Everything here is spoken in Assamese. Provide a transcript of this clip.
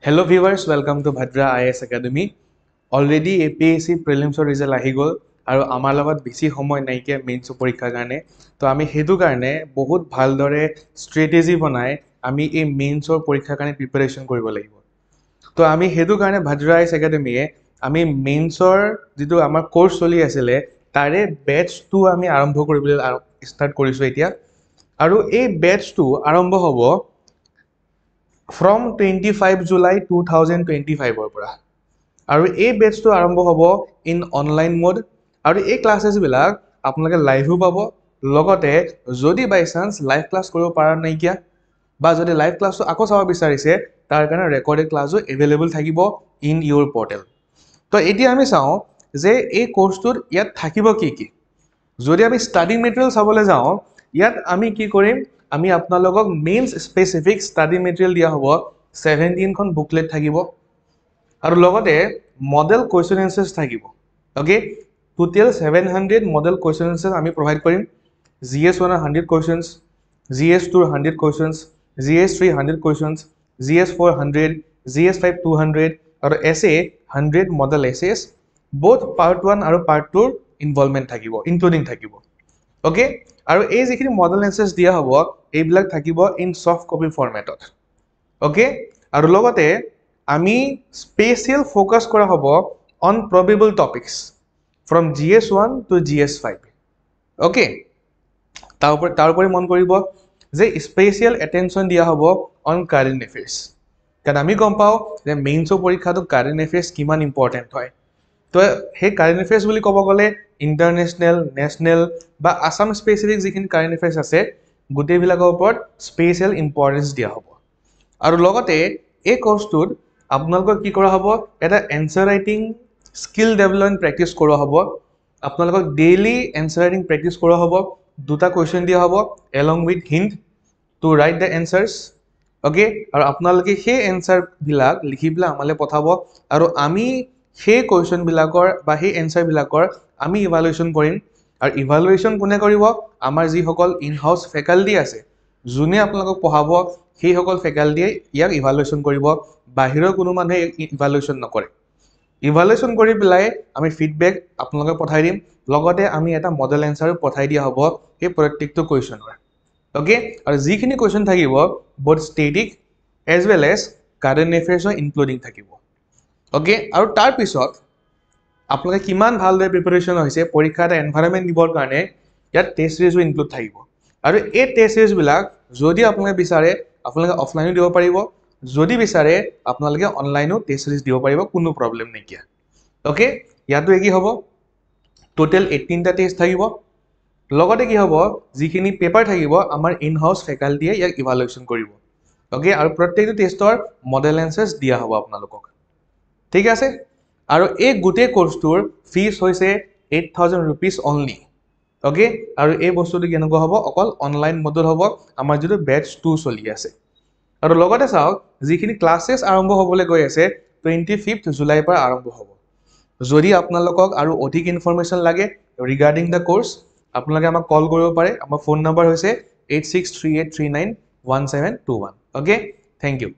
Hello viewers, welcome to Bhadra IAS Academy. Already APSC prelims result ahi gol aru amar logot beshi homoy naike mains porikha karone to ami hetu karone bahut bhal dore strategy banai ami ei mains porikha karone preparation koribo lagibo to ami hetu karone Bhadra IAS Academy e ami mains jitu amar course choli asile tare batch 2 ami arambho koribole start korisu etia aru ei batch 2 arambho hobo from 25 July 2025 or পৰা আৰু এই বেচটো আৰম্ভ হ'ব ইন অনলাইন মোড আৰু এই ক্লাसेस বিলাক আপোনালোকে লাইভও পাব লগতে যদি বাই চান্স লাইভ ক্লাস কৰিব পাৰা নাই কিয়া বা যদি লাইভ ক্লাসটো আকৌ চাব বিচাৰিছে তাৰ কাৰণে ৰেকৰ্ডেড ক্লাসও এভেইলেবল থাকিব ইন ইওর পোর্টাল তো এতিয়া আমি চাও যে এই কোর্সটোত ইয়াত থাকিব কি কি যদি আমি স্টাডি মেটেৰিয়েল চাবলৈ যাও ইয়াত আমি কি কৰিম আমি আপোনালোকক মেইনস স্পেসিফিক স্টাডি মেটেৰিয়েল দিয়া হ'ব 17 খন বুকলেট থাকিব আৰু লগতে মডেল কোৱেশ্চন এনসাৰ্স থাকিব ওকে টোটাল 700 মডেল কোৱেশ্চন এনসাৰ্স আমি প্ৰভাইড কৰিম GS1 100 questions GS2 100 questions GS3 100 questions GS4 100 GS5 200 আৰু SA 100 model essays both part 1 আৰু part 2 ইনভলভমেন্ট থাকিব ইনক্লুডিং থাকিব ওকে আৰু এই যিখিনি মডেল এনসাৰ্স দিয়া হ'ব এইবিলাক থাকিব ইন সফট কপি ফৰমেটত ওকে আৰু লগতে আমি স্পেশাল ফোকাস কৰা হ'ব on probable topics from GS1 to GS5 okay তাৰপৰে মন কৰিব যে স্পেশাল অ্যাটেনশন দিয়া হ'ব অন কাৰেন্ট অ্যাফেয়াৰ্স কাৰণ আমি গম পাও যে মেইনছ পৰীক্ষাটো কাৰেন্ট অ্যাফেয়াৰ্স কিমান ইম্পৰ্টেন্ট হয় তো সেই কাৰেন্ট অ্যাফেয়াৰ্স বুলি ক'ব গ'লে ইন্টাৰনেশনাল নেশনাল বা আসাম স্পেসিফিক যিখিনি কাৰেন্ট অ্যাফেয়াৰ্স আছে গুটেবিলাকৰ ওপৰত স্পেশাল ইম্পৰ্টেন্স দিয়া হ'ব আৰু লগতে এই কোৰ্সটোত আপোনালোকক কি কৰা হ'ব এটা answer writing skill development practice কৰা হ'ব আপোনালোকক ডেইলি এনসাৰ ৰাইটিং প্ৰেক্টিস কৰা হ'ব দুটা কোয়েশ্চন দিয়া হ'ব along with hint to write the answers okay আৰু আপোনালোকে সেই এনসাৰ বিলাক লিখি পেলাই আমালে পঠাব আৰু আমি সেই কোয়েশ্চন বিলাকৰ বা সেই এনসাৰ বিলাকৰ আমি ইভালুয়েশন কৰিম আৰু ইভালুয়েশন কোনে কৰিব আমাৰ যি সকল ইন হাউস ফেকাল্টি আছে যোনে আপোনালোকক পঢ়াব সেই সকল ফেকাল্টিয়ে ইয়াক ইভালুয়েশন কৰিব বাহিৰৰ কোনো মানুহে ইভালুয়েশন নকৰে ইভালুয়েশন কৰি পেলাই আমি ফিডব্যাক আপোনালোকে পঠাই দিম লগতে আমি এটা মডেল এনসাৰ পঠাই দিয়া হ'ব এই প্ৰত্যেকটো কোয়েশ্চনৰ ওকে আৰু যিখিনি কোয়েশ্চন থাকিব both static as well as current affairs including থাকিব ওকে আৰু তাৰ পিছত আপোনালোকে কিমান ভালদৰে প্ৰিপাৰেচন হৈছে পৰীক্ষা এটা এনভাইৰনমেন্ট দিবৰ কাৰণে ইয়াত টেষ্ট সিৰিজও ইনক্লুড থাকিব আৰু এই টেষ্ট সিৰিজ বিলাক যদি আপোনালোকে বিচাৰে আপোনালোকে অফলাইনও দিব পাৰিব যদি বিচাৰে আপোনালোকে অনলাইনও টেষ্ট সিৰিজ দিব পাৰিব কোনো প্ৰবলেম নাই কিয়া ওকে ইয়াতো কি হ'ব টোটাল 18 টা টেষ্ট থাকিব লগতে কি হ'ব যিখিনি পেপাৰ থাকিব আমাৰ ইন হাউস ফেকাল্টিয়ে ইয়াক ইভালুয়েশন কৰিব ওকে আৰু প্ৰত্যেকটো টেষ্টৰ মডেল এনসাৰ্স দিয়া হ'ব আপোনালোকক ঠিক আছে আৰু এই গুটে কোৰ্সটোৰ ফিস হৈছে 8000 rupees only ওকে আৰু এই বস্তুটো কেনেকুৱা হ'ব অকল অনলাইন মডেল হ'ব আমাৰ যেটো ব্যাচ 2 চলি আছে আৰু লগতে চাওক যিখিনি ক্লাसेस আৰম্ভ হ'বলৈ গৈ আছে 25th জুলাই পৰা আৰম্ভ হ'ব যদি আপোনালোকক আৰু অধিক ইনফৰমেশন লাগে ৰিগাৰ্ডিং দা কোৰ্স আপোনালোকে আমাক কল কৰিব পাৰে আমাৰ ফোন নম্বৰ হৈছে 8638391721 ওকে থ্যাংক ইউ